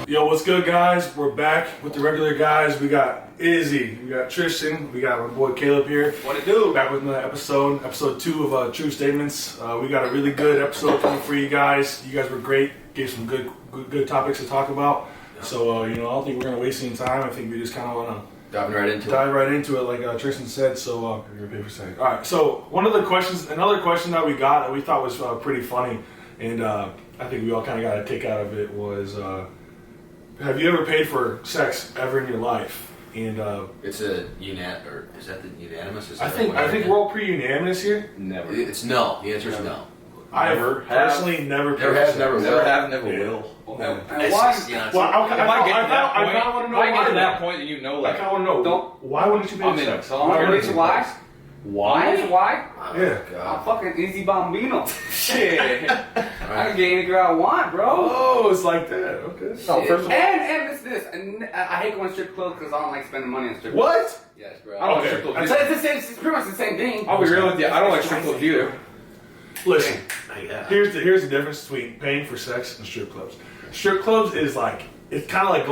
Yo, what's good, guys? We're back with the regular guys. We got Izzy, we got Tristan, we got my boy Caleb here. What it do? Back with another episode 2 of True Statements. We got a really good episode coming for you guys. You guys were great. Gave some good topics to talk about. So, I don't think we're going to waste any time. I think we just kind of want to dive right into it, like Tristan said. So, you're going to pay for a second. All right. So, another question that we got that we thought was pretty funny, and I think we all kind of got a kick out of it was, have you ever paid for sex ever in your life? And it's a is that the unanimous? I think we're all pretty unanimous here. Never. It's no. The answer is no. I personally never paid for sex. Never will. Yeah. And why? I kind of want to know I why. get to that point, and I kind of want to know. Why wouldn't you pay for sex? Why? Why? Yeah. I'm fucking easy bambino. Shit. I can get any girl I want, bro. Oh, it's like that. Okay. No, and it's this. And I hate going to strip clubs because I don't like spending money on strip clubs. What? Yes, bro. I don't like strip clubs. It's pretty much the same thing. I'll be real with you. I don't like strip clubs either. Listen, here's the difference between paying for sex and strip clubs. Strip clubs is like, it's kind of like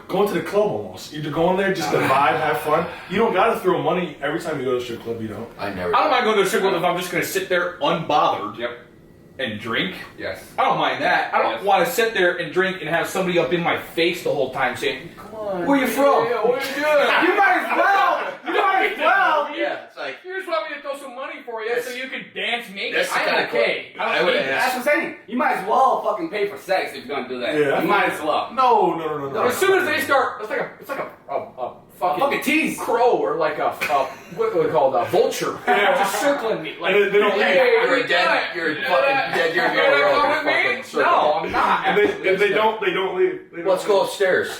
going to the club almost. You're going there just to vibe, have fun. You don't got to throw money every time you go to a strip club. You don't. I never. I don't mind going to a strip club if I'm just going to sit there unbothered. Yep. And drink. Yes. I don't mind that. I don't want to sit there and drink and have somebody up in my face the whole time saying, "Come on, where you from? Yeah, what are you doing?" You might as well. Yeah, it's like You just want me to throw some money for you so you can dance naked. That's the I'm kind of okay. I would That's what I'm saying. You might as well fucking pay for sex if you're gonna do that. Yeah. You might as well. No. As soon as they start, it's like a fucking tease. crow or like what are they called? A vulture. Just circling me. Like, And they don't leave. you're a dead year ago. No, I'm not. And they don't leave. Let's go upstairs.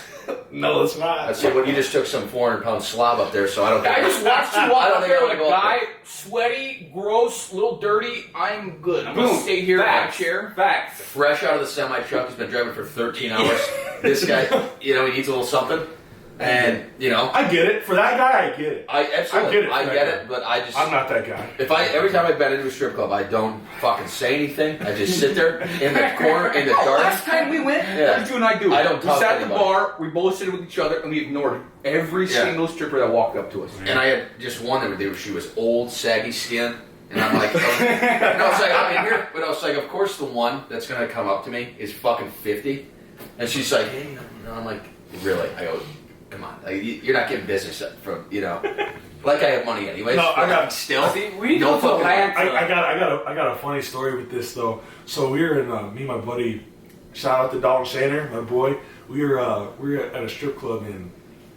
No, it's not. I see. Well, you just took some 400-pound slob up there, so I don't. I just watched you I walk don't up think there I'm with a gonna go up guy, sweaty, gross, little dirty. I'm good. I'm Boom. gonna stay here in my Facts. chair. Facts. Fresh out of the semi truck, he's been driving for 13 hours. This guy, he needs a little something, and I get it. For that guy, I get it. I absolutely, I get it. but I just. I'm not that guy. Every time I've been into a strip club, I don't fucking say anything. I just sit there in the corner in the dark. Last time we went, Yeah. what did you and I do? I don't We talk sat to at the anybody. bar, we both sat with each other, and we ignored every single stripper that walked up to us. And I had just one she was old, saggy skin. And I'm like, but I was like, of course the one that's going to come up to me is fucking 50. And she's like, hey, I'm like, really? I go, come on. Like, you're not getting business from, like I have money anyways. No, I got still. See, we no go to fucking Atlanta. I got a funny story with this though. So we were in me and my buddy, shout out to Dalton Shaner, my boy. We were at a strip club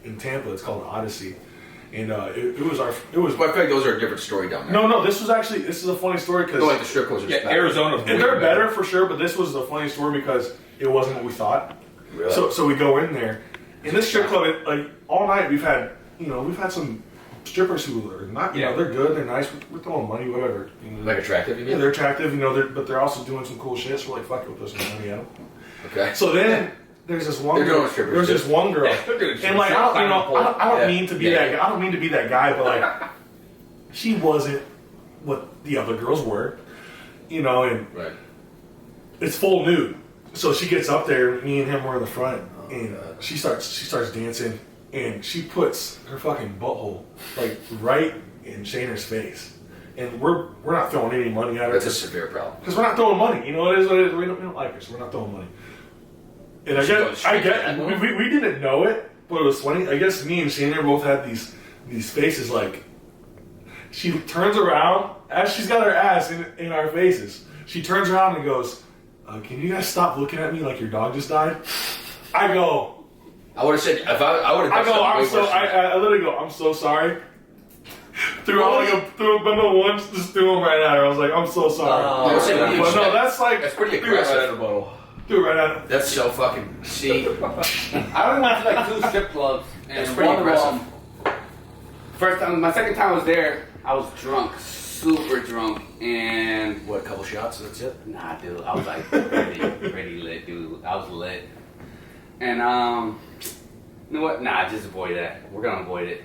in Tampa. It's called Odyssey, and it was. But I feel like those are a different story down there. No. This is a funny story because Like the strip clubs are just better. Arizona. and they're better for sure. But this was a funny story because it wasn't what we thought. Really? So we go in there. In this strip club, like all night, we've had some strippers who are not, they're good, they're nice, we're throwing money, whatever. Like attractive, you mean? Yeah, they're attractive, but they're also doing some cool shit. So we're like, fuck it, we'll throw some money at them. Okay. So then there's this one. They're girl, doing strippers, there's this one girl, they're doing and like I don't mean to be Yeah. that guy. I don't mean to be that guy, but like she wasn't what the other girls were, and Right. it's full nude. So she gets up there, me and him were in the front, and she starts dancing, and she puts her fucking butthole like right in Shaner's face, and we're not throwing any money at her. That's a severe problem. Because we're not throwing money. It is what it is. We don't like her, so we're not throwing money. And She goes straight to that move? we didn't know it, but it was funny. I guess me and Shana both had these faces like, she turns around, as she's got her ass in our faces, she turns around and goes, can you guys stop looking at me like your dog just died? I go, I would have said, if I would have done something way worse than that. I literally go, I'm so sorry. Threw a bundle once, just threw him right at her. I was like, I'm so sorry. I would say, what do you But no, expect? that's like, That's pretty threw it right aggressive. at her. Threw it right at her. That's so fucking, see, I only went to like 2 strip clubs, and That's pretty one aggressive. of them. My second time I was there, I was drunk, super drunk, and what, a couple shots, that's it? nah, dude, I was like pretty lit, dude. I was lit, and you know what? Nah, just avoid that. We're gonna avoid it.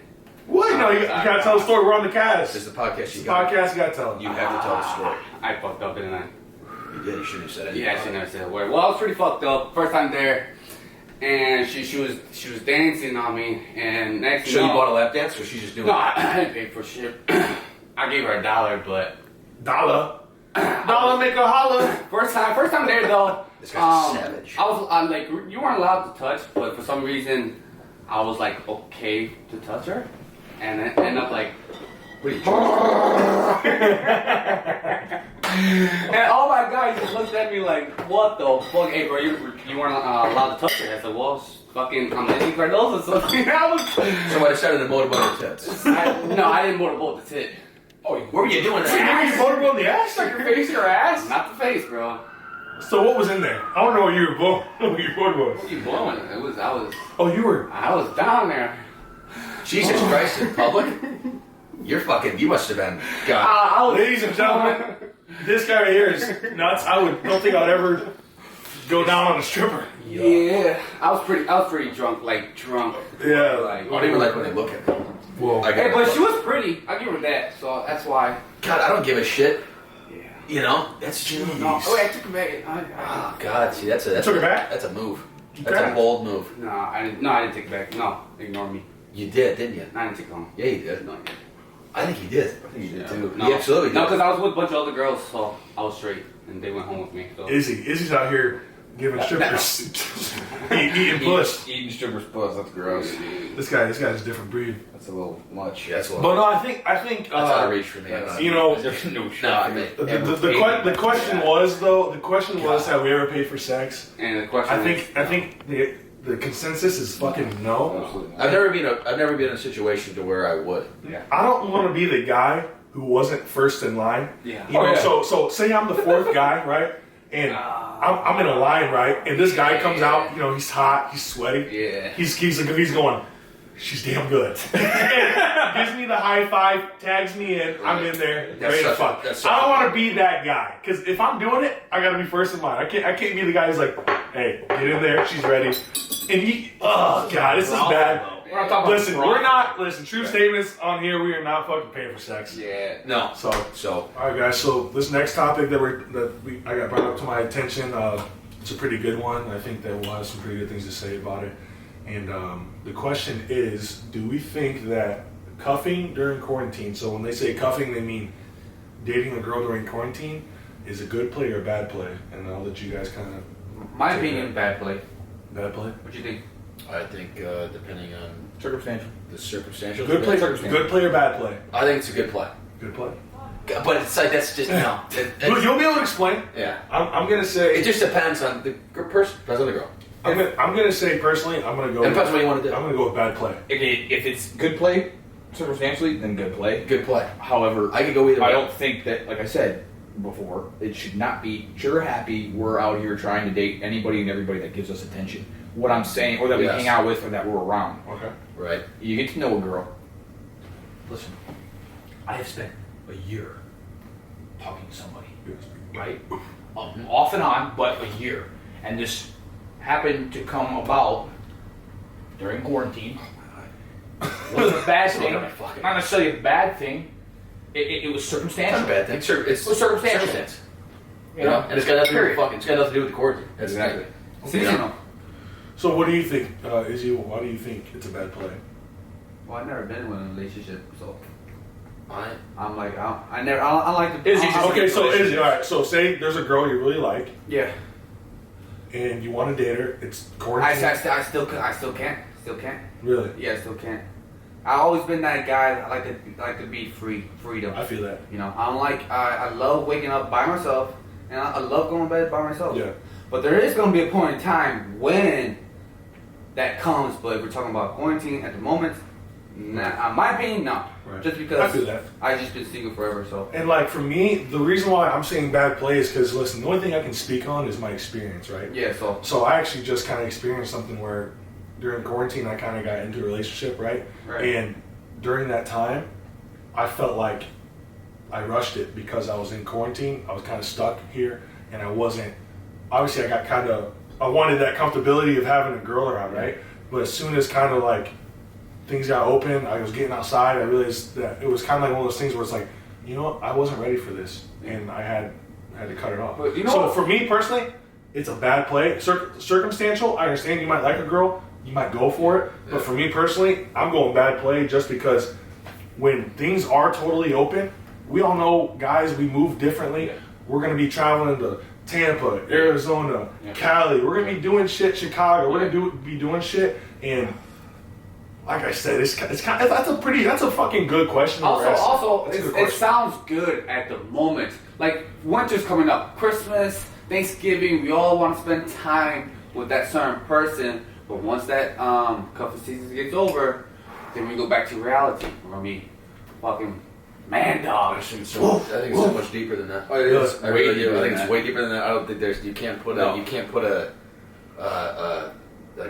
What? No, you gotta tell the story. We're on the cast. This is the podcast This you is got. podcast, you gotta tell it. You have to tell the story. I fucked up, didn't I? You did, you shouldn't have said it. Yeah, I should never said a word. Well, I was pretty fucked up. First time there, and she was dancing on me, and next thing So you know- bought a lap dance, or she's just doing No, it? I didn't pay for shit. I gave her $1, but Dollar make a holla. first time there though. This guy's a savage. I'm like, you weren't allowed to touch, but for some reason, I was like okay to touch her, and then end up like, What are you drunk? and oh my god, he just looked at me like, what the fuck? Hey bro, you weren't allowed to touch her. I said, well, fucking, I'm Nancy Cardozo, so I was. So I decided to motorboat your tits. No, I didn't motorboat the tit. Oh, what were you doing? You motorboat the ass? Like your face, your ass, not the face, bro. So what was in there? I don't know what you were blowing. What your board was. What are you blowing? I was Oh, you were. down there. Jesus Christ, in public? You're fucking. You must have been. God. I was. Ladies and gentlemen, this guy right here is nuts. Don't think I'd ever go down on a stripper. Yeah, I was pretty drunk, like drunk. Yeah. Like, I don't even like when they look at me. Whoa. I hey, get but it. she was pretty. I give her that, so that's why. God, I don't give a shit. Yeah. You know? That's jeez. No, oh, wait, I took it back. Oh, God. See, that's a Took it back? That's a move. You That's grabbed a it? bold move. No, I didn't take it back. No, ignore me. You did, didn't you? I didn't take it home. Yeah, you did. No, I didn't. I think you did. I think you did too. No. You absolutely did. No, because I was with a bunch of other girls, so I was straight, and they went home with me. So. Izzy's out here giving strippers eating puss. Eating strippers' puss. That's gross. This guy's a different breed. That's a little much. Yeah, that's a But little. no, I think That's out of reach for me. you know, There's no shit. No, I mean, the question was though. The question was, have we ever paid for sex? And the question I think the consensus is fucking no. Absolutely not. I've never been in a situation to where I would. I don't want to be the guy who wasn't first in line. Yeah. You know, Oh, yeah. so say I'm the fourth guy, right? And I'm in a line, right? And this guy comes out, you know, he's hot, he's sweaty. Yeah. He's going, she's damn good. And gives me the high five, tags me in, I'm in there, That's ready to such a- fuck. that's such I don't a- want to be that guy. Because if I'm doing it, I gotta be first in line. I can't be the guy who's like, hey, get in there, she's ready. And oh god, this is bad. We're not talking about Listen, true statements on here, we are not fucking paying for sex. Yeah. No. So So all right, guys. So this next topic I got brought up to my attention. It's a pretty good one. I think that we'll have some pretty good things to say about it. And the question is, do we think that cuffing during quarantine? So when they say cuffing, they mean dating a girl during quarantine is a good play or a bad play? And I'll let you guys kind of My opinion, bad play. bad play. What you think? I think depending on Circumstantial. the circumstantial. Good play, circumstance. good play or bad play? I think it's a good play. Good play. But it's like that's just no. You'll be able to explain. Yeah. I'm gonna say It just depends on the person. Depends on the girl. I'm gonna say personally, I'm gonna go. It depends what you want to do. I'm gonna go with bad play. If it's good play, circumstantially, then good play. Good play. However, I could go either way. I don't think that, like I said before, it should not be you're happy we're out here trying to date anybody and everybody that gives us attention. What I'm saying, or that we Yes. hang out with, or that we're around. Okay. Right. You get to know a girl. Listen, I have spent a year Talking to somebody, Yes. right? Off and on, but a year. And this happened to come about during quarantine. Wasn't a bad thing. Not necessarily a bad thing. It was It's circumstantial. not a bad thing. It's Well, circumstantial. circumstance. You know, and it's got nothing to do with Period. fucking. It's got nothing to do with the quarantine. That's the Exactly. thing. Seasonal. So what do you think, Izzy? Why do you think it's a bad play? Well, I've never been in a relationship, so I I'm like, I like the. Izzy just- Okay, so Izzy, all right. So say there's a girl you really like, Yeah. and you want to date her. It's I quarantine. still can't. Still can't. Really, Yeah, I still can't. I've always been that guy. I like to be freedom. I feel that. You know, I'm like I love waking up by myself, and I love going to bed by myself. Yeah. But there is going to be a point in time when that comes. But if we're talking about quarantine at the moment, nah, in my opinion, no. Right. Just because I feel that. I've just been single forever. So And like for me, the reason why I'm saying bad play is because listen, the only thing I can speak on is my experience, right? yeah. So I actually just kind of experienced something where during quarantine I kind of got into a relationship, right? Right. And during that time, I felt like I rushed it because I was in quarantine. I was kind of stuck here, and I wasn't. Obviously, I wanted that comfortability of having a girl around, right? But as soon as kind of like things got open, I was getting outside. I realized that it was kind of like one of those things where it's like, you know what, I wasn't ready for this, and I had to cut it off. But you know so what? for me personally, it's a bad play. Circumstantial, I understand you might like a girl, you might go for it. But for me personally, I'm going bad play just because when things are totally open, we all know, guys, we move differently. Yeah. We're going to be traveling to Tampa, Arizona, Cali. We're going to be doing shit, Chicago. We're going to be doing shit. And like I said, it's kind of, that's a fucking good question. Also, That's a good it question. sounds good at the moment. Like, winter's coming up. Christmas, Thanksgiving, we all want to spend time with that certain person. But once that cuffing season gets over, then we go back to reality. We're going to be fucking man I dogs. think it's so much deeper than that. Oh, it is. I really Way do. deeper I than think it's that. way deeper than that. I don't think you can't put a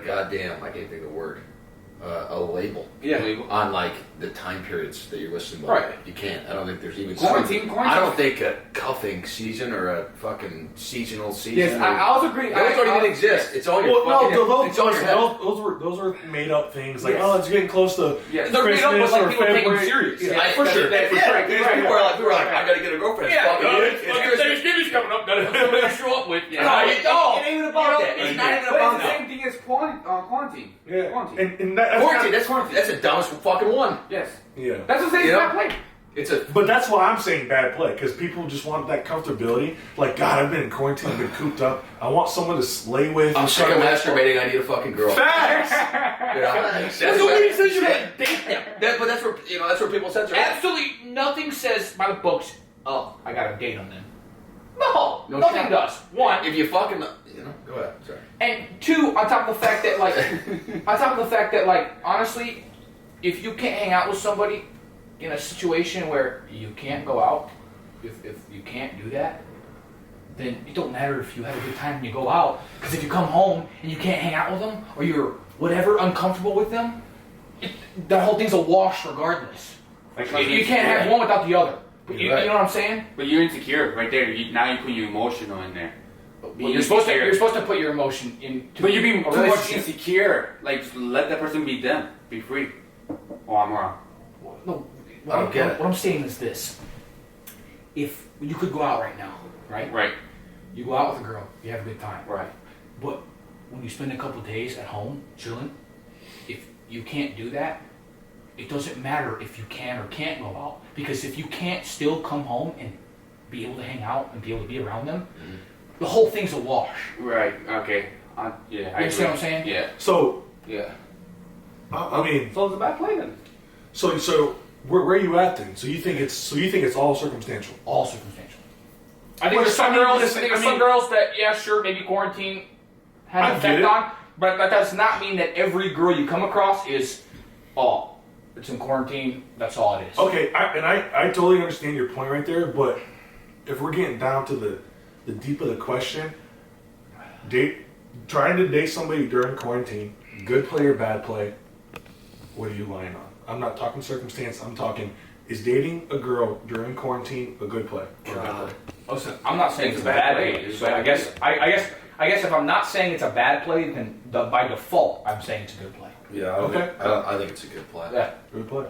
goddamn, I can't think of the word, a label Yeah. on like the time periods that you're listening to. Right. You can't. I don't think there's even Quarantine. I don't think a cuffing season or a fucking seasonal season. Yes, or, I also agree. those don't even exist. It's all your Well, fucking. no, it's all your head. those were made up things. Like, Yes. oh, it's getting close to Yes. They're made up with Christmas like or people taking them February. serious. Yeah, for sure. That's Yeah, right. because people were like, I gotta get a girlfriend. It's fucking Christmas. Thanksgiving's coming up. That's what I show up with. Yeah. No, you don't. it ain't even about that. It's not even But about it's the that. same thing as quarantine. Yeah, Quarantine. and that's Quarantine. kinda- That's the dumbest fucking one. Yes. yeah. That's the same You as know? that play. It's a. But that's why I'm saying bad play, because people just want that comfortability. Like, God, I've been in quarantine, I've been cooped up. I want someone to lay with. I'm sick of masturbating. I need a fucking girl. Facts. You know? That's what he says. You gotta date them. But that's where that's where people censor. Absolutely nothing says by the books, oh, I gotta date them then. No, No nothing shot. does. One. If you fucking, go ahead. Sorry. And two, on top of the fact that, like, honestly, if you can't hang out with somebody in a situation where you can't go out, if you can't do that, then it don't matter if you have a good time when you go out. Because if you come home and you can't hang out with them, or you're whatever uncomfortable with them, the whole thing's a wash regardless. Like, You can't have one without the other. You're You right. know what I'm saying? But you're insecure right there. Now you put your emotional in there. Well, you're supposed to put your emotion into. But you're being a too much relationship. insecure. Like, just let that person be them. Be free. Oh, I'm wrong. No, I don't get it. What I'm saying is this: if you could go out right now, right? Right. You go out with a girl, you have a good time, Right. but when you spend a couple days at home chilling, if you can't do that, it doesn't matter if you can or can't go out, because if you can't still come home and be able to hang out and be able to be around them, the whole thing's a wash. Right. Okay. Yeah. You understand what I'm saying? Yeah. So, Yeah. I mean, So it's a bad play then. so where are you at then? So you think it's all circumstantial? All circumstantial. I think Well, there's some I mean, girls. listen, I think I there's some mean- girls that, yeah, sure, maybe quarantine had I an get effect it. on, but that does not mean that every girl you come across is, oh, it's in quarantine. That's all it is. Okay, I totally understand your point right there, but if we're getting down to the deep of the question, trying to date somebody during quarantine, good play or bad play, what are you lying on? I'm not talking circumstance, I'm talking, is dating a girl during quarantine a good play or a bad play? Listen, I'm not saying it's a It's a bad bad play. play. It's a So bad I guess if I'm not saying it's a bad play, then by default I'm saying it's a good play. Yeah. Okay. I think it's a good play. Yeah. Good play.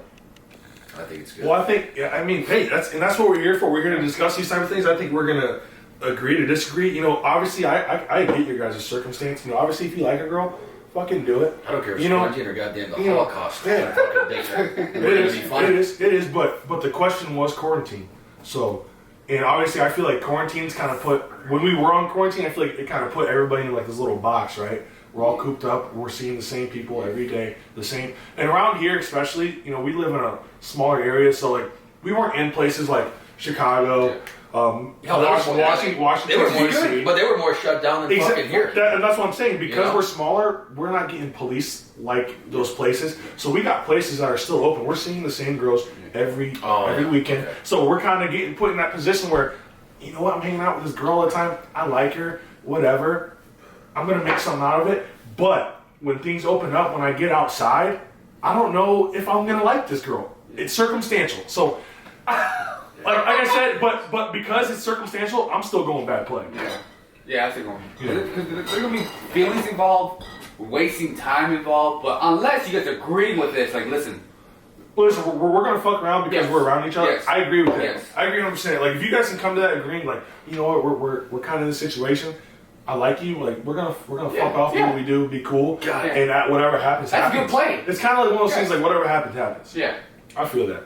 I think it's good. Well, I think, I mean, hey, that's what we're here for. We're here to discuss these type of things. I think we're gonna agree to disagree. You know, obviously, I get your guys' circumstance. You know, obviously, if you like a girl, fucking do it. I don't care if You it's know- quarantine or goddamn the you know, Holocaust. yeah. Fucking date her. It We're gonna is, be fine. it is, but the question was quarantine. So, and obviously, I feel like quarantine's kind of put, when we were on quarantine, I feel like it kind of put everybody in like this little box, right? We're all cooped up. We're seeing the same people every day, the same. And around here, especially, you know, we live in a smaller area, so like we weren't in places like Chicago, Hell, they were- Washington, They were D.C. good, but they were more shut down than Exactly. fucking here. And that's what I'm saying. Because You know? we're smaller, we're not getting police like those places. So we got places that are still open. We're seeing the same girls every weekend. Okay. So we're kind of getting put in that position where, you know what, I'm hanging out with this girl all the time. I like her, whatever. I'm gonna make something out of it. But when things open up, when I get outside, I don't know if I'm gonna like this girl. It's circumstantial. So, like I said, but because it's circumstantial, I'm still going bad play. Yeah, I think going. Yeah. Because there's gonna be feelings involved, wasting time involved. But unless you guys agree with this, like, listen, Well, listen, we're gonna fuck around because Yes. we're around each other. Yes. I agree with that. Yes. I agree 100%. Like, if you guys can come to that agreeing, like, you know what, we're kind of in this situation. I like you. Like we're gonna Yeah, fuck off, do yeah. what we do, be cool, God. and that whatever happens, That's a happens. good play. It's kind of like one of those Yeah. things. Like whatever happens, happens. Yeah. I feel that.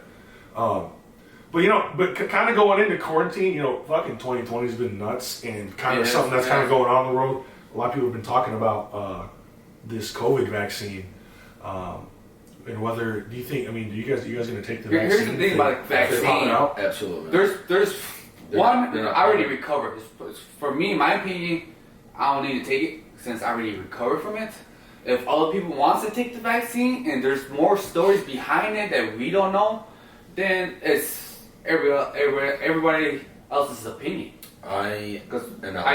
But kind of going into quarantine, fucking 2020 has been nuts, and kind of Yeah, something that's yeah. kind of going on in the world. A lot of people have been talking about this COVID vaccine, and whether do you think? I mean, you guys going to take the Here's vaccine? the thing about If they're vaccine. popping out? Absolutely. There's They're one. not I already covered. recovered. For me, in my opinion, I don't need to take it since I already recovered from it. If other people wants to take the vaccine and there's more stories behind it that we don't know, then it's everybody else's opinion. I'm I-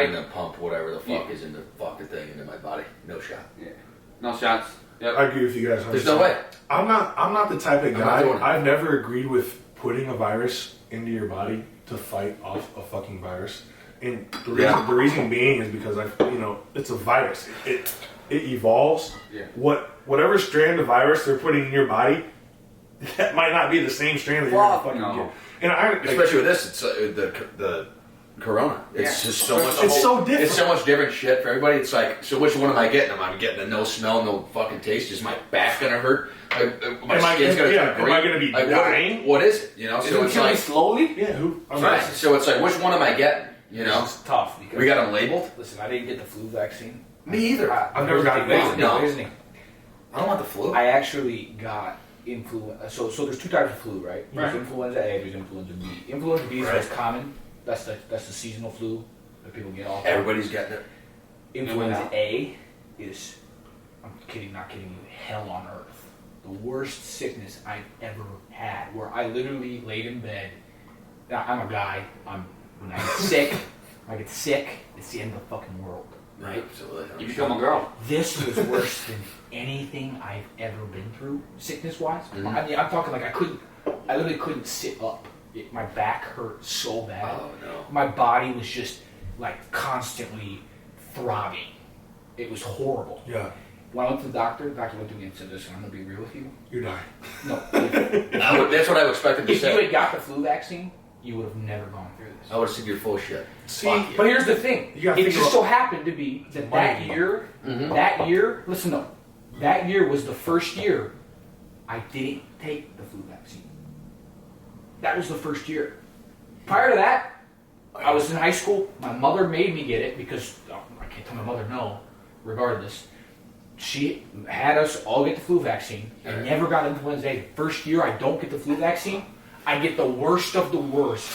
gonna pump whatever the fuck Yeah. is in the fucking thing into my body. No shot. Yeah. No shots. Yep. I agree with you guys. There's no way. I'm not the type of I'm not guy. doing it. I've never agreed with putting a virus into your body to fight off a fucking virus. And the reason being is because it's a virus. It evolves. Yeah. Whatever strand of virus they're putting in your body, that might not be the same strand that you're gonna Fuck fucking no. get. And Especially with this, it's the Corona. It's Yeah. just so much. It's so different. It's so much different shit for everybody. It's like, so which one am I getting? Am I getting a no smell, no fucking taste? Is my back gonna hurt? My Am I- skin's gonna yeah, turn am green? I gonna be Like, dying? What is it? So Isn't it it's killing like, slowly? yeah, who? I mean, right. So it's like, which one am I getting? It's tough because We got them labeled. Listen, I didn't get the flu vaccine. Me either. I've never gotten Here's one. the thing, No. here's the thing. I don't want the flu. I actually got influenza. So there's two types of flu, right? There's Right. influenza A, there's influenza B. Influenza B is Right. most common. That's the seasonal flu that people get all the time. Everybody's getting it. Influenza A is, I'm kidding, not kidding you, hell on earth. The worst sickness I've ever had, where I literally laid in bed. Now, I'm a guy. When I get sick, it's the end of the fucking world, right? Absolutely. You become a girl. This was worse than anything I've ever been through, sickness-wise. Mhm. I mean, I'm talking like I literally couldn't sit up. My back hurt so bad. Oh no. My body was just like constantly throbbing. It was horrible. Yeah, When I went to the doctor went to me and said, listen, I'm going to be real with you. you're dying. No, if That's what I would expect him to you say. had got the flu vaccine, you would have never gone through this. I would have said you're full of shit. See, Fuck you. But here's the thing. You gotta It think just about- so happened to be that that Money. year, Mhm. listen up, that year was the first year I didn't take the flu vaccine. That was the first year. Prior to that, I was in high school. My mother made me get it because I can't tell my mother no, regardless. She had us all get the flu vaccine. I Right. never got influenza A. The first year I don't get the flu vaccine, I get the worst of the worst.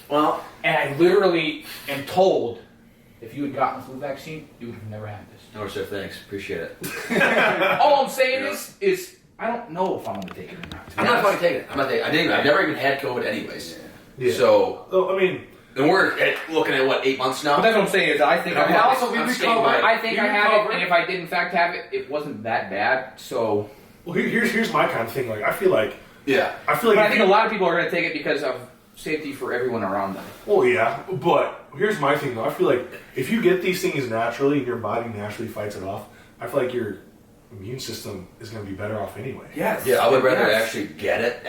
Well, And I literally am told, if you had gotten the flu vaccine, you would have never had this. no, sir. Thanks. Appreciate it. All I'm saying is I don't know if I'm going to take it or not. I'm not fucking taking it. I'm not taking it. I didn't. I've never even had COVID, anyways. Yeah. So, Oh, I mean, and we're looking at what, 8 months now. But that's what I'm saying is I think And I have also, we I'm recovered. saying I think We I have recovered. it, and if I did in fact have it, it wasn't that bad. So, well, here's my kind of thing. Like, I feel like Yeah. but I if think you- a lot of people are going to take it because of safety for everyone around them. Well, yeah, but here's my thing though. I feel like if you get these things naturally and your body naturally fights it off, I feel like your immune system is going to be better off anyway. Yes. Yeah, I would rather Yes. actually get it,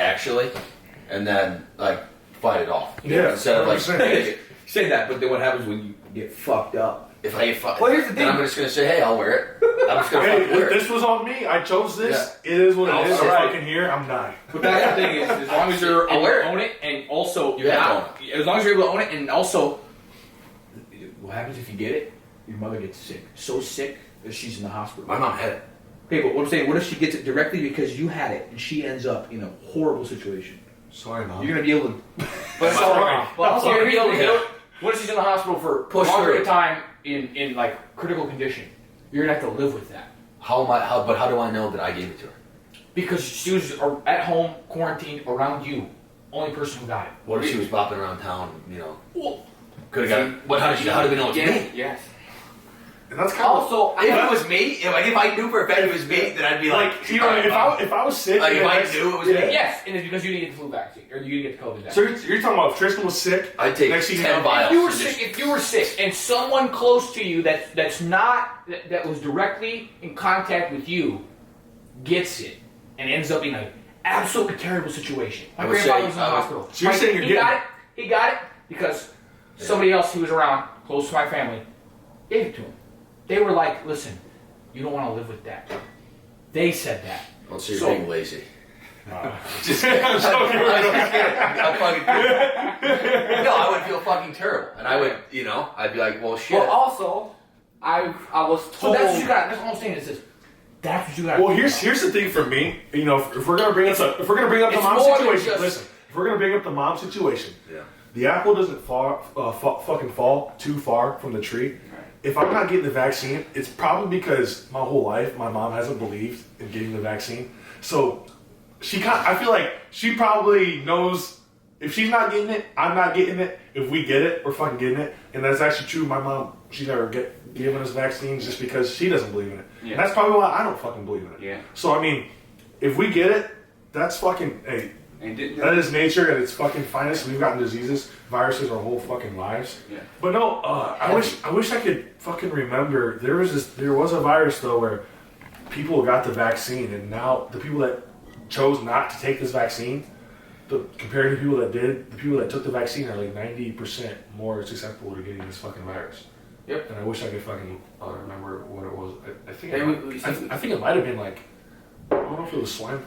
and then, like, fight it off. Yeah, Instead of, like, 100%. take it. Say that, but then what happens when you get fucked up? If I get fucked, Well, here's the then thing. I'm just gonna say, hey, I'll wear it. I'm just gonna Hey, fucking wear it. this was on me. I chose this. It is what it is. All If right. I can hear, I'm dying. But that's the thing is, as long as you're able Aware. to own it, and also You have to as long as you're able to own it, and also, what happens if you get it? Your mother gets sick, so sick that she's in the hospital. My mom had it. Okay, but what I'm saying, what if she gets it directly because you had it and she ends up in a horrible situation? Sorry, mom. You're gonna be able to. But Sorry. also, but also you're able to Yeah. do it. What if she's in the hospital for Push a long through. period of time in like critical condition? You're gonna have to live with that But how do I know that I gave it to her? because she was at home quarantined around you. Only person who got it. What if she was bopping around town? Well, Could have got it. What? How do we know it's me? Yes. And that's kind of Also, If it was me, if I knew for a fact it was me, then I'd be like, like if I was sick, Like, and if I next- knew it was yeah. me. yes, and it's because you didn't get the flu vaccine or you didn't get the COVID So vaccine. you're talking about if Tristan was sick, I'd take next thing you 10 know- vials. If you were and just- sick, and someone close to you that's not that was directly in contact with you gets it and ends up in an absolutely terrible situation. My I would grandfather say- was in the I would- hospital. So you're saying you're he getting- got it. He got it because somebody else who was around, close to my family, gave it to him. They were like, listen, you don't want to live with that. They said that. Well, so you're So- being lazy. Just kidding. I'm joking. I'm fucking kidding. No, I would feel fucking terrible, and I would, I'd be like, well, shit. But also, I was So told. that's what you got. That's all I'm saying is this. That's what you got. Well, here's the thing for me. If we're gonna bring up the it's mom more than situation, just- listen. If we're gonna bring up the mom situation, Yeah. the apple doesn't fucking fall too far from the tree. If I'm not getting the vaccine, it's probably because my whole life my mom hasn't believed in getting the vaccine. So I feel like she probably knows if she's not getting it, I'm not getting it. If we get it, we're fucking getting it. And that's actually true. My mom, she's never given us vaccines just because she doesn't believe in it. Yeah. And that's probably why I don't fucking believe in it. Yeah. So I mean, if we get it, that's fucking And that is nature at its fucking finest. We've gotten diseases, viruses our whole fucking lives. Yeah. But no, I wish I could fucking remember. There was a virus though where people got the vaccine, and now the people that chose not to take this vaccine, compared to the people that did, the people that took the vaccine are like 90% more susceptible to getting this fucking virus. Yep. And I wish I could fucking remember what it was. I think And I think it might have been like, I don't know if it was swine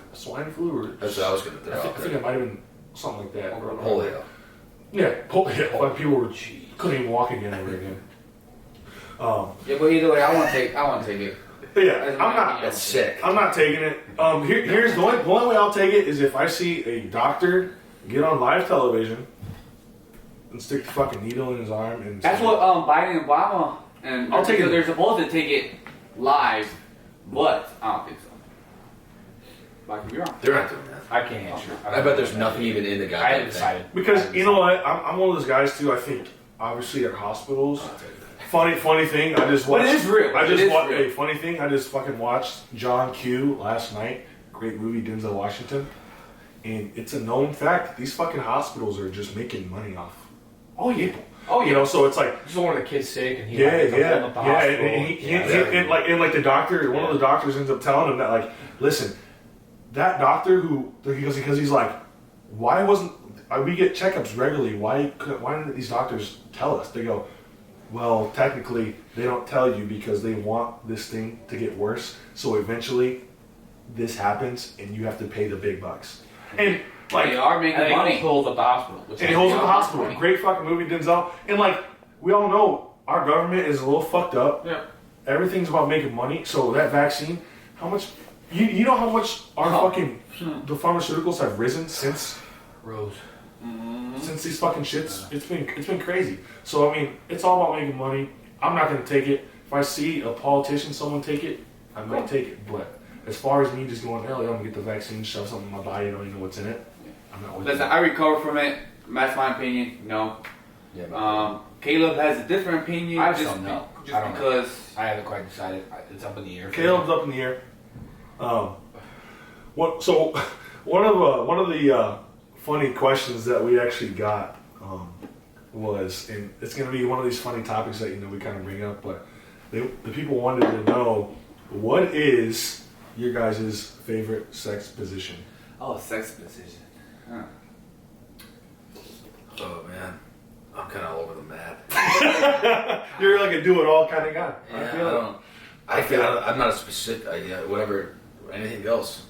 flu or. That's what I was going to throw I out think there. it might have been something like that. Polio. Yeah, polio. Like people couldn't even walk again ever again. Yeah, but either way, I want to take it. But yeah, That's I'm my not. opinion. That's sick. I'm not taking it. Here's the only way I'll take it is if I see a doctor get on live television and stick the fucking needle in his arm and. That's what Biden and Obama and I'll take it. They're supposed to take it live, but I don't think so. But I could be wrong. They're not doing that. I can't answer. I bet there's nothing even in the I goddamn haven't thing. decided. Because you know what, I'm one of those guys too. I think obviously at hospitals. Funny thing. I just watched. But it is real. I It just is watched. real. Hey, funny thing. I just fucking watched John Q last night. Great movie, Denzel Washington. And it's a known fact that these fucking hospitals are just making money off Oh yeah. people. Oh You yeah. know, so it's like Just one of the kids sick, and he yeah, had to yeah, hold up the yeah. hospital. And like the doctor, one of the doctors ends up telling him that like, listen, that doctor because he's like, why wasn't we get checkups regularly? Why didn't these doctors tell us? They go, well, technically they don't tell you because they want this thing to get worse. So eventually, this happens and you have to pay the big bucks. And like They are making and he money. holds up the hospital. and he holds up the hospital. Great fucking movie, Denzel. And like, we all know our government is a little fucked up. Yeah. Everything's about making money. So that vaccine, how much? You know how much our fucking the pharmaceuticals have risen since Rose. these fucking shits. It's been crazy. So I mean, it's all about making money. I'm not gonna take it. If I see a politician, someone take it, I might take it. But as far as me just going, hell, I'm gonna get the vaccine, shove something in my body, I don't even know what's in it. I'm not with Listen, that. I recover from it. That's my opinion. No. Yeah, but Caleb has a different opinion. I just just don't know. Just I don't know. because. I haven't quite decided. It's up in the air. Caleb's up in the air. So one of the funny questions that we actually got was, and it's going to be one of these funny topics that we kind of bring up, but the people wanted to know, what is your guys' favorite sex position? Oh, sex position. Huh. oh man, I'm kind of all over the map. You're like a do-it-all kind of guy. Yeah, I feel it. I feel I'm not a specific. Whatever. Anything goes.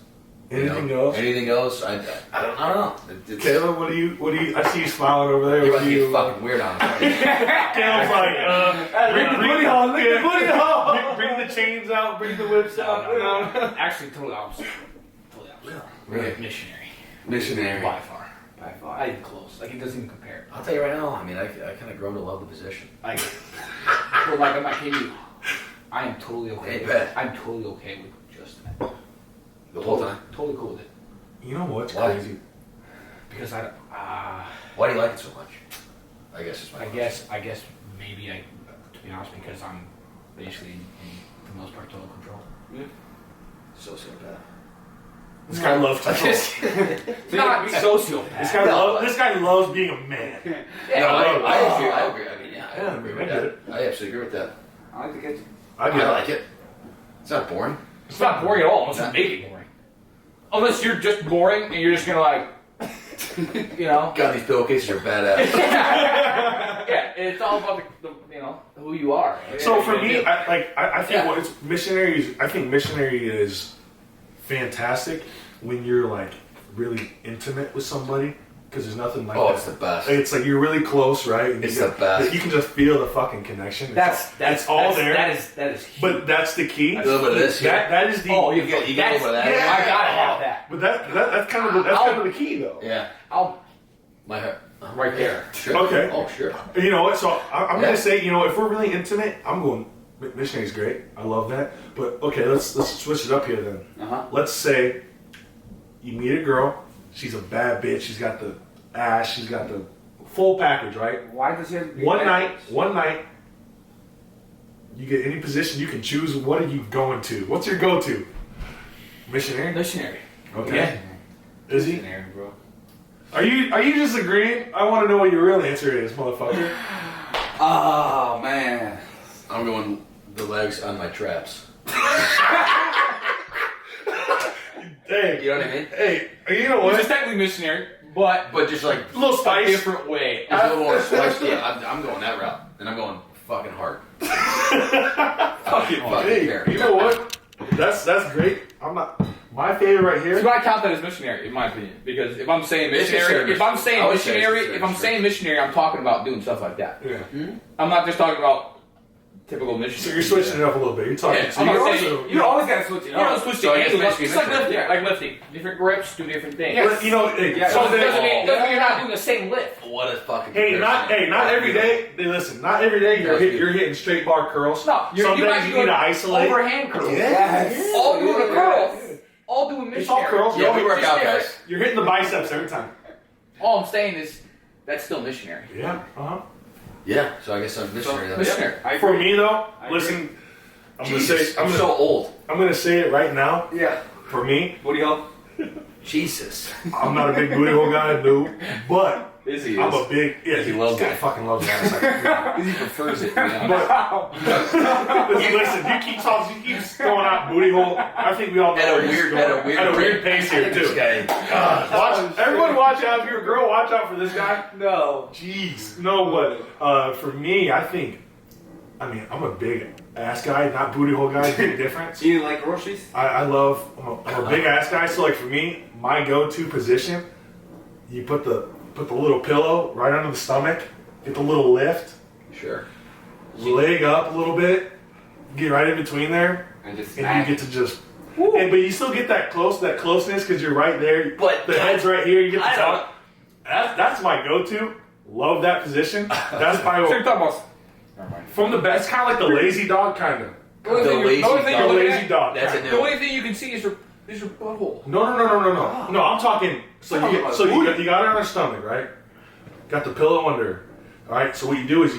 Anything goes. Anything goes. I don't know. It's, Caleb, what do you? I see you smiling over there. you're What about do to you? get fucking weird on us. Caleb's like, bring the booty hole, bring the booty hole. Bring the chains out, bring the whips out. No. Actually, totally opposite. Totally opposite. Really? Missionary. Missionary. By far. By far. Not even close. Like, it doesn't even compare. I'll tell you right now. I mean, I kind of grown to love the position. Like, but like, I'm not kidding you. I am totally okay. Ain't with bad. it. I'm totally okay with just that. The whole time. Totally cool with it. You know what's Why? crazy? Because Why do you like it so much? I guess it's my I guess maybe to be honest, because I'm basically in for the most part total control. sociopath. This guy loves control. Not sociopath. This guy loves being a man. Yeah, No, like, I agree. I mean, yeah, I Yeah, agree I with get that. it. I absolutely agree with that. I like the kitchen. I I like it. It's not boring. it's not boring at all. Unless you make it boring. Unless you're just boring and you're just gonna like, God, these pillowcases are badass. yeah, it's all about the know who you are. So for Yeah, me, yeah. I think Yeah. what it's missionaries. I think missionary is fantastic when you're like really intimate with somebody because there's nothing like Oh, that. it's the best. It's like you're really close, right? And It's you the best. You can just feel the fucking connection. It's all there. That is huge. But that's the key. A little bit of this. That is the. Oh, You get a little bit of that. Yeah. I gotta have that. But that's kind of kind of the key though. Yeah. I'll My hair. right there. Sure. Okay. Oh, sure. You know what? So I'm Yeah. gonna say, if we're really intimate, I'm going. Missionary's great. I love that. But okay, let's switch it up here then. Uh-huh. Let's say you meet a girl. She's a bad bitch. She's got the ass. She's got the full package, right? Why does he have to be One bad? night, you get any position you can choose. What are you going to? What's your go-to? Missionary. Missionary. Okay. Is he? Missionary, bro. Are you just agreeing? I want to know what your real answer is, motherfucker. Oh man. I'm going the legs on my traps. Hey, You know what I mean? hey, you know Which is what? technically missionary, but But just like A little a spice. different way. there's a little more spice to it. I'm going that route, and I'm going fucking hard. Fucking Fucking Hey, care. you know what? That's great. I'm not. My favorite right So here. I count that as missionary, in my opinion, because if I'm saying It's missionary, considered if I'm missionary. saying I would say it's missionary, considered if I'm missionary. saying missionary, I'm talking about doing stuff like that. Yeah. I'm not just talking about typical So missionary. you're switching it up a little bit. You're talking. Yeah, so I'm you're not saying- also. You always gotta switch it You don't up. switch So I to guess any basically It's like missionary. lifting. Yeah. Like lifting. Different grips, do different things. Yes. You know, hey, Yeah, so so then- doesn't mean you're not doing the same lift. What a fucking. Hey, not every day. Hey, listen, not every day you're hitting straight bar curls. No, you're, Some you might days be you doing need to isolate. overhand curls. Yes. All doing a curl. Yes. All doing missionary. It's all curls. Yeah, we work Just out, different. guys. You're hitting the biceps every time. All I'm saying is that's still missionary. Yeah. Uh huh. Yeah. So I guess I'm missionary. then. Missionary. I For agree. me though, I agree. listen, I'm Jesus, gonna I'm say so old. I'm gonna say it right now. Yeah. For me, Booty hole. Jesus. I'm not a big booty hole guy, no. But Is he? I'm a big He loves this guy it. fucking loves that. He prefers it. But listen, you keep talking, you keep throwing out booty hole. I think we all know At a where this is weird- going. at a weird pace I here think this too. guy. Watch, everyone, watch out! If you're a girl, watch out for this guy. No. Jeez, no, but for me, I mean, I'm a big ass guy, not booty hole guy. Big difference. You like groceries? I'm a big ass guy. So like for me, my go-to position, you put the little pillow right under the stomach, get the little lift, Sure. leg up a little bit, get right in between there, And just and smack. you get to just. But you still get that closeness because you're right there. But the head's right here. You get to I don't- talk. That's my go-to. Love that position. That's my So you're talking about. Never mind. from the best. Kind of like the lazy dog, kind of. The only thing lazy the only thing dog. you're The looking lazy at- dog. That's kinda. a The new. only thing you can see is your butthole. No. I'm talking. So Talking you about so booty. you got it on her stomach, right? Got the pillow under her. All right. So what you do is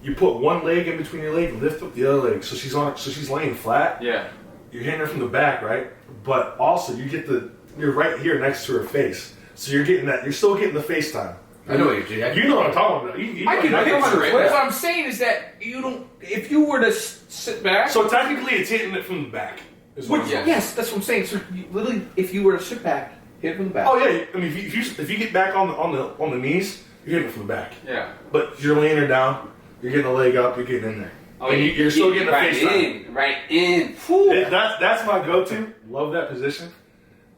you put one leg in between your leg and lift up the other leg. So she's laying flat. Yeah. You're hitting her from the back, right? But also you're right here next to her face. So you're still getting the face time. I know what you're doing. You know what I'm talking about. You I can know picture right it. there. What I'm saying is that you don't. If you were to sit back. So technically, it's hitting it from the back. Is what Which, I'm Yeah. saying. yes, that's what I'm saying. So you, literally, if you were to sit back, hit it from the back. Oh yeah. I mean, if you get back on the knees, you're hitting it from the back. Yeah. But you're laying her down. You're getting the leg up. You're getting in there. Oh, and you're still getting the right face time. in. Right in. Whew. That's my go-to. Love that position.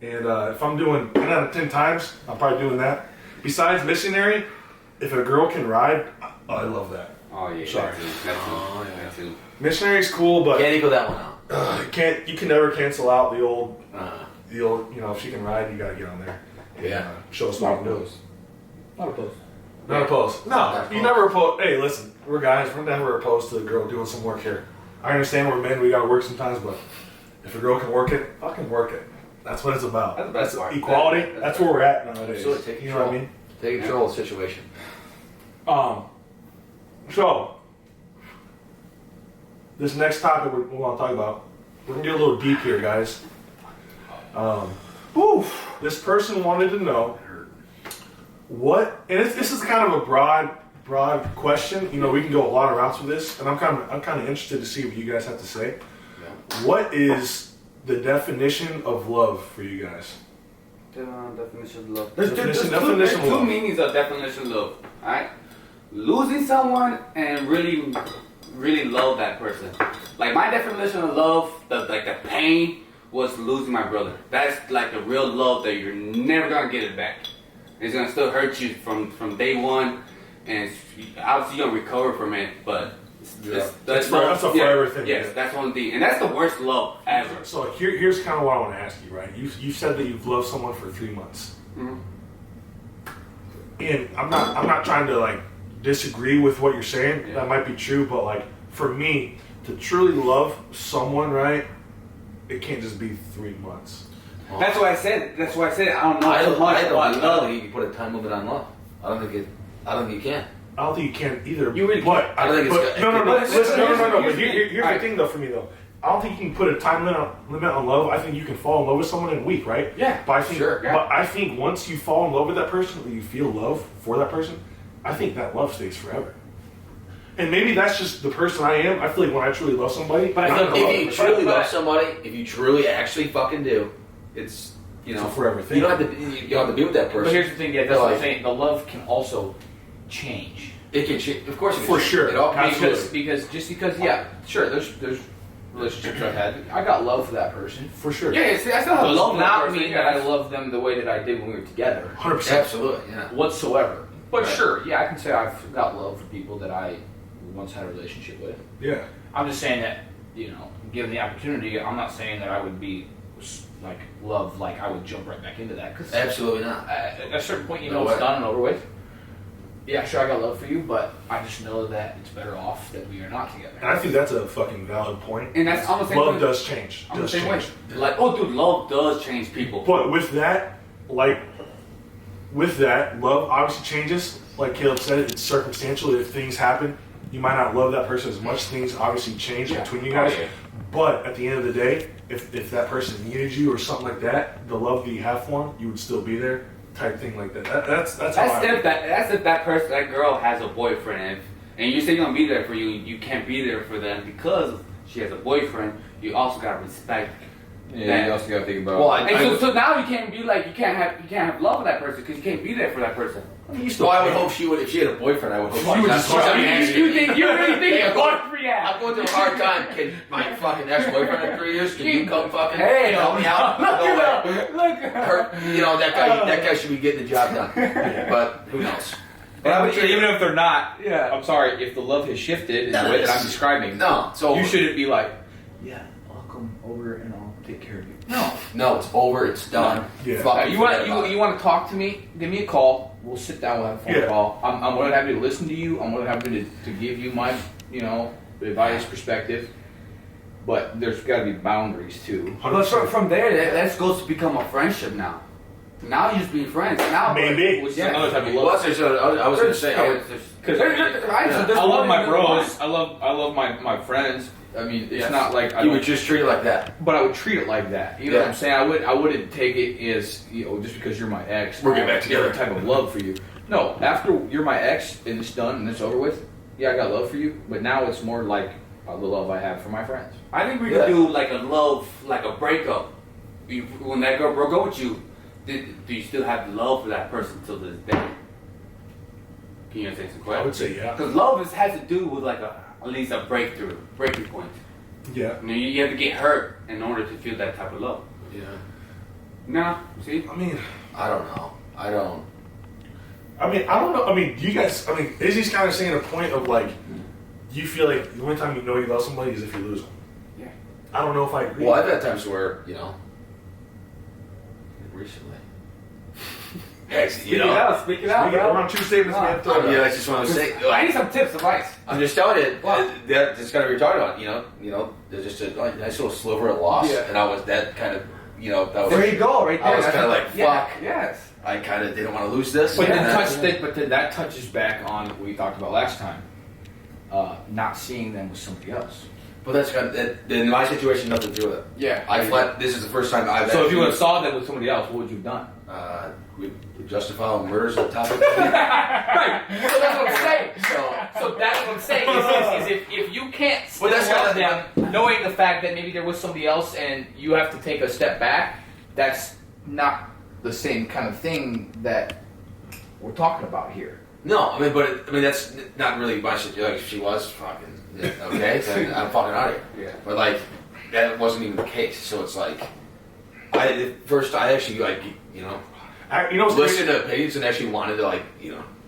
And if I'm doing 10 out of 10 times, I'm probably doing that. Besides missionary, if a girl can ride, I love that. Oh yeah. Sorry. Oh, yeah. That too. Missionary's cool, but Can't equal that one out. you can never cancel out the old, Uh, if she can ride, you gotta get on there. And, Yeah. show us what you do. Not opposed. Not opposed. No, you never oppose. Hey, listen, we're guys. We're never opposed to a girl doing some work here. I understand we're men. We gotta work sometimes, but if a girl can work it, fucking work it. That's what it's about. That's the best part. Equality. That's where we're at nowadays. Absolutely, take You know what I control. mean? Take control of the situation. So this next topic we want to talk about, we're gonna get a little deep here, guys. This person wanted to know what, and this is kind of a broad question. You know, we can go a lot of routes with this, and I'm kind of interested to see what you guys have to say. What is the definition of love for you guys? Definition of love. Definition There's of two love. meanings of definition of love. Alright? losing someone and really, really love that person. Like my definition of love, the pain was losing my brother. That's like the real love that you're never gonna get it back. It's gonna still hurt you from day one, and obviously you're gonna recover from it. But that's a forever thing. Yes, that's one thing, and that's the worst love ever. So here's kind of what I want to ask you, right? You said that you've loved someone for 3 months, Mhm. and I'm not trying to like disagree with what you're saying. Yeah. That might be true, but like for me to truly love someone, right? It can't just be 3 months. That's why I said. That's why I said I don't know I too don't, much I don't, about think, I don't love. think you can put a time limit on love. I don't think you can. I don't think you can either. You really but I don't think it's but, good. no. But Listen, no. But here's here's the thing, though, for me though. I don't think you can put a time limit on love. I think you can fall in love with someone in a week, right? Yeah, But I think, sure, yeah. but I think once you fall in love with that person, or you feel love for that person, I think that love stays forever. And maybe that's just the person I am. I feel like when I truly love somebody, But I I'm think gonna love If you them truly forever. love somebody, if you truly actually fucking do, it's It's a forever thing. You don't have to. You don't have to be with that person. But here's the thing, yeah, that's No, what I'm like- saying. The love can also change. It can change. Of course, it can For change. sure. It all Absolutely. Because yeah, sure, there's relationships I've had. I got love for that person. For sure. Yeah, see, I still have Does love for that not person, mean yeah. that I love them the way that I did when we were together 100%. Absolutely. Yeah. whatsoever. But Right. sure, yeah, I can say I've got love for people that I once had a relationship with. Yeah. I'm just saying that, given the opportunity, I'm not saying that I would be like love, like I would jump right back into that. Because Absolutely not. at a certain point, No it's way. done and over with. Yeah, sure, I got love for you, but I just know that it's better off that we are not together. And I think that's a fucking valid point. And that's almost the same Love way- does change. I'm the Does same way. change. Like, oh, dude, love does change people. But with that, love obviously changes. Like Caleb said, it's circumstantial. If things happen, you might not love that person as much. Things obviously change Yeah. between you guys. Oh, yeah. But at the end of the day, if that person needed you or something like that, the love that you have for them, you would still be there. Type thing like that. That's how That's if that person, that girl has a boyfriend, and you say you're gonna be there for you, you can't be there for them because she has a boyfriend. You also gotta respect. Yeah, you also gotta think about. Well, And so now you can't be like you can't have love for that person because you can't be there for that person. Well, I would hope she would. If she had a boyfriend, I would hope You would she's just not- fuck I mean, You really think Hey, your I'm going- boyfriend? Yeah. I'm going through a hard time. Can my fucking ex-boyfriend in 3 years? Can you come fucking Hey, help me out? Look No way. at him. Look at him. Her, that guy should be getting the job done. But who knows? But I would even if they're not, Yeah. I'm sorry, if the love has shifted in No, the way that it's- I'm describing, No, it's over. you shouldn't be like, Yeah, I'll come over and I'll take care of you. No, it's over. It's done. Yeah. Fucking You want forget about it. you want to talk to me? Give me a call. We'll sit down. We'll have a phone Yeah. call. I'm more than happy to listen to you. I'm more than happy to give you my advice, perspective. But there's got to be boundaries too. But from there, that goes to become a friendship now. Now you're just being friends. Now, Maybe. Which is Yeah. another type of Well, love. that's what I was going to say. I would, Because I love my bros, I love my friends. I mean, it's Yes. not like I you don't, would just treat it like that. but I would treat it like that. You know Yeah. what I'm saying? I wouldn't take it as just because you're my ex. We're getting I back have a different together. type of love for you. No, after you're my ex and it's done and it's over with, yeah, I got love for you. But now it's more like the love I have for my friends. I think we Yeah. could do like a love, like a breakup. When that girl broke up with you, do you still have love for that person till this day? Can you answer some I would questions? say yeah. Because love has to do with like at least a breaking point. Yeah. You have to get hurt in order to feel that type of love. Yeah. No, see? I mean, I don't know. I don't. I don't know. I mean, you guys. I mean, Izzy's kind of saying a point of like, you feel like the only time you know you love somebody is if you lose them. Yeah. I don't know if I agree. Well, I've had times where recently. Speak it out, We're bro. on two statements. man. Yeah, that's just what I was saying. I need some tips, advice. I'm just telling you, What? that's kind of what you're talking about. There's just a nice little sliver of loss, Yeah. and I was that kind of, that was. There you go, right there. I was That's kinda what- like, yeah, fuck. Yes. I kind of didn't want to lose this. But and then that touches back on what we talked about last time. Not seeing them with somebody else. But that's kind of in my situation, nothing to do with it. Yeah. I fled. This is the first time I've. So if actually, you would have saw them with somebody else, what would you have done? we justifiable murders on top of it. Right. So that's what I'm saying. So, So that's what I'm saying is if you can't still Well, that's love kinda- them, knowing the fact that maybe there was somebody else and you have to take a step back, that's not the same kind of thing that we're talking about here. No, I mean, that's not really my situation. Like, if she was fucking okay, then I'm fucking out of here. Yeah. But like, that wasn't even the case. So it's like, I actually like, You know what's listened crazy? to opinions and actually wanted to like,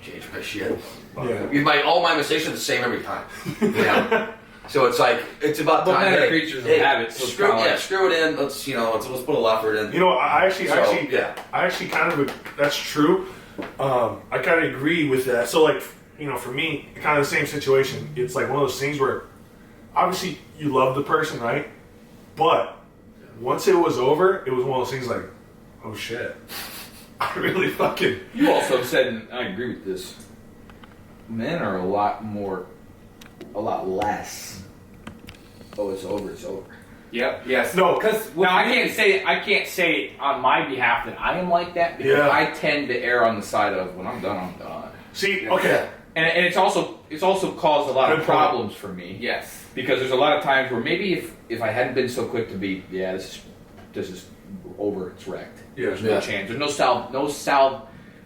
change my shit. Yeah. All my mistakes are the same every time. You know? So it's like, it's about But time. men are creatures of habit, so it's screw, kinda like- screw it in. Let's put a lot effort in. You know, I actually yeah. kind of, that's true. I kind of agree with that. So, like, for me, kind of the same situation. It's like one of those things where, obviously, you love the person, right? But once it was over, it was one of those things like, oh shit, I really fucking. You also said, and I agree with this, men are a lot less. Oh, it's over, it's over. Yep. Yes. No. Because Now I can't say on my behalf that I am like that because Yeah. I tend to err on the side of when I'm done, I'm done. See, okay, And it's also caused a lot Good of point. problems for me. yes. Because there's a lot of times where maybe if I hadn't been so quick to be, this is over, it's wrecked. There's no Yeah. chance. There's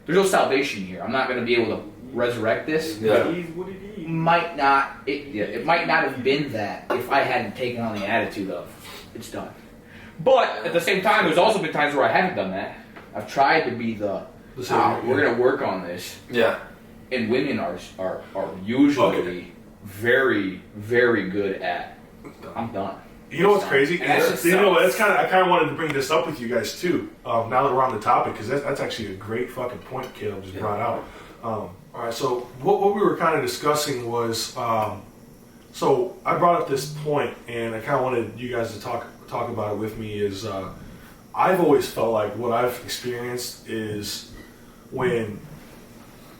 there's no salvation here. I'm not going to be able to resurrect this. Yeah. It might not have been that if I hadn't taken on the attitude of it's done. But at the same time, there's also been times where I haven't done that. I've tried to be we're going to work on this. Yeah. And women are usually very, very good at I'm done. you know what's crazy? And that's just I sucks. kind of wanted to bring this up with you guys too. Now that we're on the topic, because that's actually a great fucking point Caleb just brought out. All right, so what we were kind of discussing was, so I brought up this point, and I kind of wanted you guys to talk about it with me. Is I've always felt like what I've experienced is when,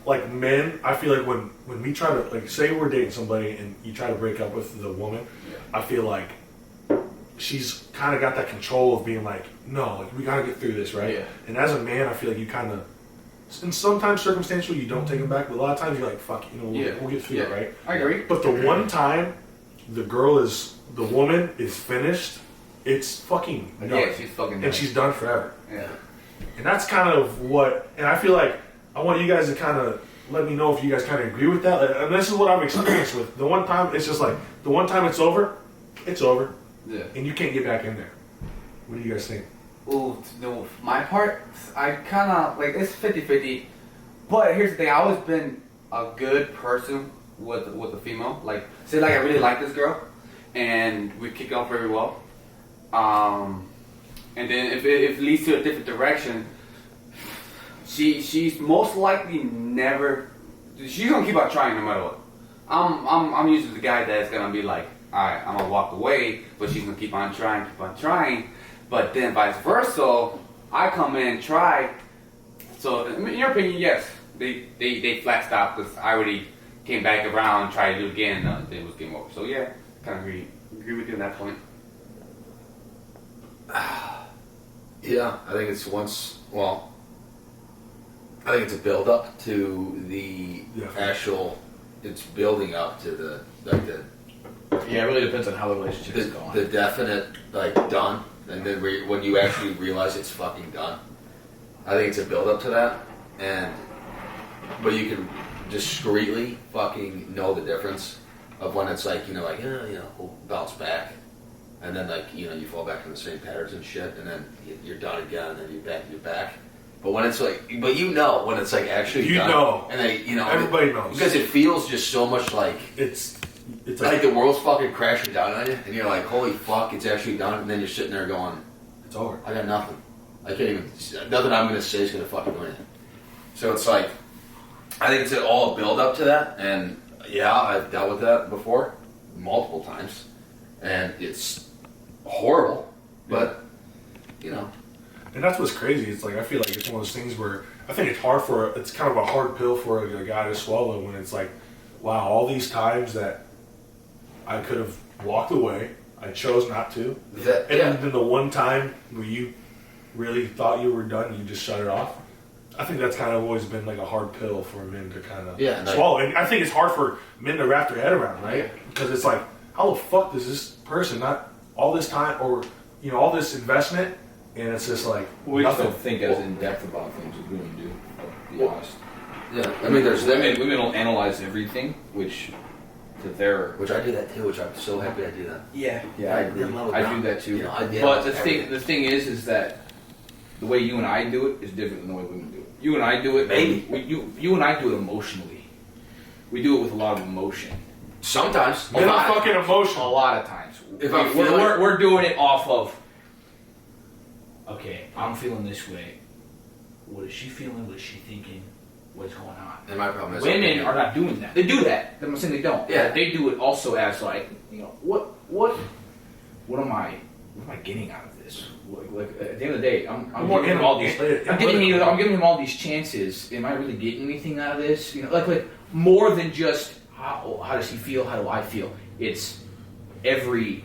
like, men, I feel like when we try to, like, say we're dating somebody and you try to break up with the woman, I feel like she's kind of got that control of being like, no, like, we got to get through this, right? Yeah. And as a man, I feel like you kind of, and sometimes circumstantial, you don't take them back, but a lot of times you're like, fuck, we'll get through it, right? I agree. But the one time the woman is finished, it's fucking done. Yeah, she's fucking done. And she's done forever. Yeah. And that's kind of what, and I feel like I want you guys to kind of let me know if you guys kind of agree with that. And this is what I've experienced with the one time. It's just like the one time it's over, Yeah. and you can't get back in there. What do you guys think? Ooh, no, my part, I kind of, like, it's 50-50. But here's the thing, I've always been a good person with a female. Like, say, like, I really like this girl, and we kick off very well. And then if it leads to a different direction, she's most likely never, she's gonna keep on trying no matter what. I'm usually the guy that's gonna be like, alright, I'm gonna walk away, but she's gonna keep on trying. But then vice versa, I come in and try. So in your opinion, yes, they flat stopped because I already came back around and tried to do it again. It was game over. So yeah, kind of agree with you on that point. Yeah, I think it's I think it's a build up to the actual. It's building up to the Yeah, it really depends on how the relationship is going. the definite like done, and then when you actually realize it's fucking done. I think it's a build up to that, but you can discreetly fucking know the difference of when it's like we'll bounce back, and then like you fall back in the same patterns and shit, and then you're done again, and then you're back. But when it's like, when it's like actually done, and then everybody knows because it feels just so much like it's like the world's fucking crashing down on you, and you're like, holy fuck, it's actually done, and then you're sitting there going, it's over. I got nothing. I can't even, nothing I'm gonna say is gonna fucking do anything. So it's like, I think it's all a build up to that, and yeah, I've dealt with that before, multiple times, and it's horrible, but And that's what's crazy. It's like I feel like it's one of those things where I think it's kind of a hard pill for a guy to swallow when it's like, wow, all these times that I could have walked away, I chose not to, and then the one time where you really thought you were done, you just shut it off. I think that's kind of always been like a hard pill for men to kind of swallow. And I think it's hard for men to wrap their head around, right? Because it's like, how the fuck does this person not all this time or all this investment? And it's just like We just nothing. don't think as in depth about things as women do. I'll be honest. Yeah, I mean, there's them, Women will analyze everything, which to their which I do that too, which I'm so happy I do that. yeah, I agree. I do that too. You know, I but the everything. thing is that the way you and I do it is different than the way women do it. You and I do it, Maybe. you and I do it emotionally. We do it with a lot of emotion. Sometimes. Men are fucking A emotional. lot of times. If I'm feeling- We're doing it off of, okay, I'm feeling this way. What is she feeling? What is she thinking? What's going on? And my problem is Women are not doing that. They do that. I'm not saying they don't. Yeah. But they do it also as like, what am I getting out of this? Like at the end of the day, I'm More giving him all these. analytical. I'm giving him all these chances. Am I really getting anything out of this? Like more than just how does he feel? How do I feel? It's every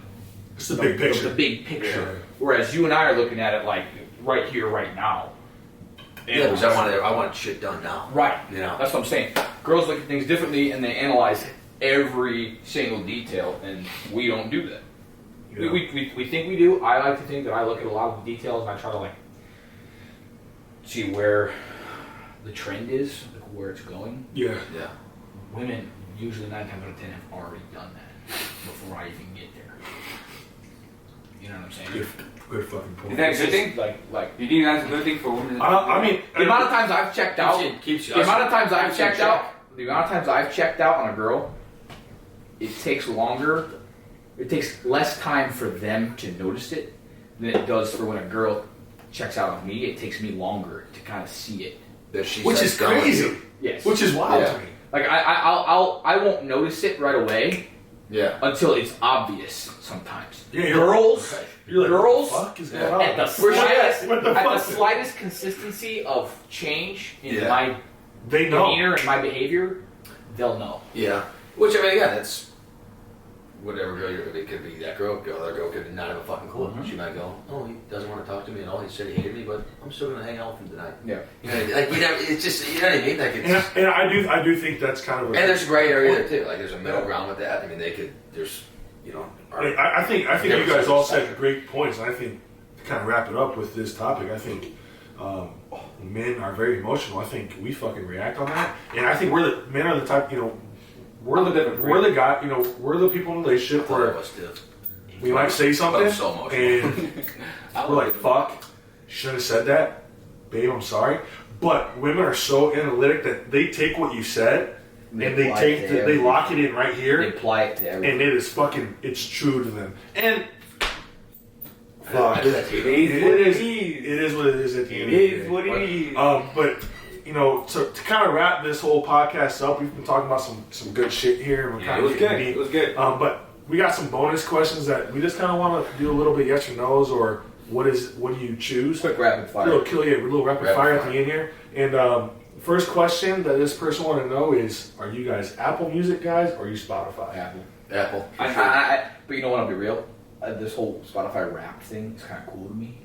It's the big picture. The big picture. Yeah. Whereas you and I are looking at it like right here, right now. Yeah, because I want shit done now. Right. You know. That's what I'm saying. Girls look at things differently and they analyze every single detail, and we don't do that. Yeah. We think we do. I like to think that I look at a lot of the details and I try to like see where the trend is, like where it's going. Yeah. Yeah. Women usually 9 times out of 10 have already done that before I even get there. You know what I'm saying? Good fucking point. Is that a good thing? Like You think that's a good thing for women? I mean, the amount of times I've checked out. Keeps you. The amount of times I've keeps you in checked check. out. The amount of times I've checked out on a girl. It takes longer. It takes less time for them to notice it than it does for when a girl checks out on me. It takes me longer to kind of see it. That she which says is going. crazy. Yes. Which is wild Yeah. to me. Like I won't notice it right away Yeah. until it's obvious. Sometimes. Yeah, you're- Girls. You're like, Girls. what the fuck is Yeah. going on? At the Where's she slightest, at? What the at the fuck? slightest consistency of change in Yeah. my They know. demeanor and my behavior, they'll know. Yeah. Which I mean, again, that's whatever girl you're. It could be that girl. The other girl could not have a fucking clue. Mhm. She might go, "Oh, he doesn't want to talk to me at all. He said he hated me, but I'm still gonna hang out with him tonight." Yeah. You know, like it's just you know what I mean. Like it's. And I do think that's kind of a. And there's a gray area there too. Like there's a middle ground with that. I mean, they could. There's, you know. I think you guys all said great points, and I think to kind of wrap it up with this topic, I think men are very emotional. I think we fucking react on that, and I think men are the type, we're the guy, we're the people in a relationship Part where of us do. we might say something, I'm so emotional. and we're like, "Fuck, shouldn't have said that, babe. I'm sorry." But women are so analytic that they take what you said and they apply it to they everything. lock it in right They here. apply it to everything. And it is fucking, it's true to them. And I do that to you. it is what it is at the end of the day. what it is. But so to kind of wrap this whole podcast up, we've been talking about some good shit here, and we're kind It was of good. getting deep. It was good. But we got some bonus questions that we just kind of want to do a little bit yes or no's, or what do you choose? Quick rapid A fire. little rapid Rapid fire at fire. the end here. And first question that this person want to know is: are you guys Apple Music guys or are you Spotify? Apple. Apple. But you know what? I'll be real. This whole Spotify rap thing is kind of cool to me.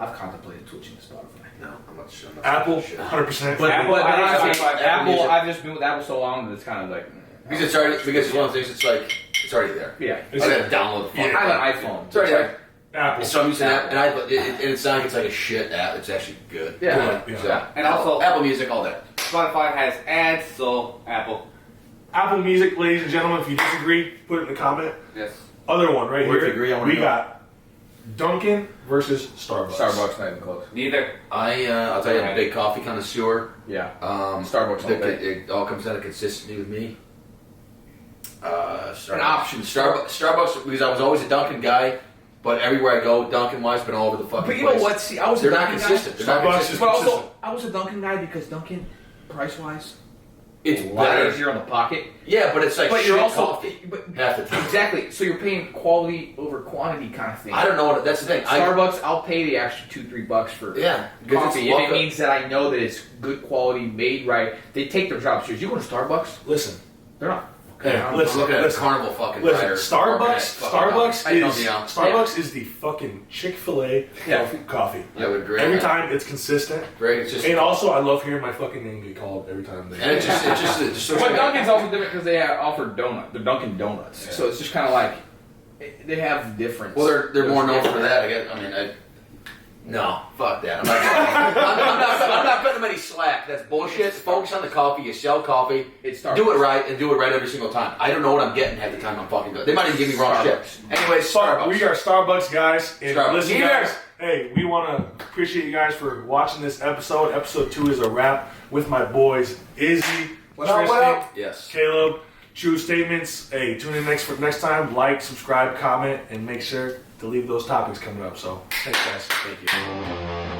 I've contemplated switching to Spotify. No, I'm not sure. Apple, Shit. 100%. But Apple, honestly, Spotify, Apple, Music. I've just been with Apple so long that it's kind of like, Because it's one of the things. It's like it's already there. yeah. I gotta download the fucking. I have an iPhone. It's already there. Apple. So I'm using that, and it's not like it's like a shit app. It's actually good. Yeah. Yeah. So, And also- Apple Music, all that. Spotify has ads, so Apple. Apple Music, ladies and gentlemen. If you disagree, put it in the comment. Yes. Other one right Or if here. you agree, I wanna we know. got Dunkin' versus Starbucks. Starbucks, not even close. Neither. I'll tell you, I'm a big coffee connoisseur. Yeah. Starbucks. Starbucks all day. It all comes down to consistency with me. Starbucks. An option. Starbucks, because I was always a Dunkin' guy, but everywhere I go, Dunkin' wise, been all over the fucking But you place. know what? See, I was They're a not Dunkin' consistent. They're not Starbucks consistent. is Guy, but also, consistent. I was a Dunkin' guy because Dunkin', price-wise, It's a lot better. easier on the pocket. Yeah, but it's like But shit you're also, coffee but half the time. exactly. So you're paying quality over quantity kind of thing. I don't know what. That's the thing. Starbucks, I'll pay the extra $2-3 for Yeah, because coffee it's if it local. means that I know that it's good quality, made right. They take their job serious. You go to Starbucks, Listen, they're not. Yeah, I'm listen, looking at listen. a carnival fucking listen. rider. Starbucks is the fucking Chick-fil-A Yeah. coffee. I would agree. Every time it's consistent, Greg, it's just and also I love hearing my fucking name get called every time. and it's just so But Dunkin's also different because they offer the Dunkin' Donuts. Yeah. So it's just kind of like they have difference. well, they're more known for that. I guess. I mean, No, fuck that. I'm not cutting them any slack. That's bullshit. Focus on the coffee. You sell coffee. It's Starbucks. Do it right and do it right every single time. I don't know what I'm getting half the time I'm fucking good. They might even give me wrong shit. Anyway, Starbucks. We are Starbucks guys. And Starbucks. listen, Either. guys. Hey, we want to appreciate you guys for watching this episode. Episode 2 is a wrap with my boys Izzy, Tristan, Yes. Caleb. True statements. Hey, tune in next time. Like, subscribe, comment, and make sure to leave those topics coming up. So, thanks, guys. Thank you.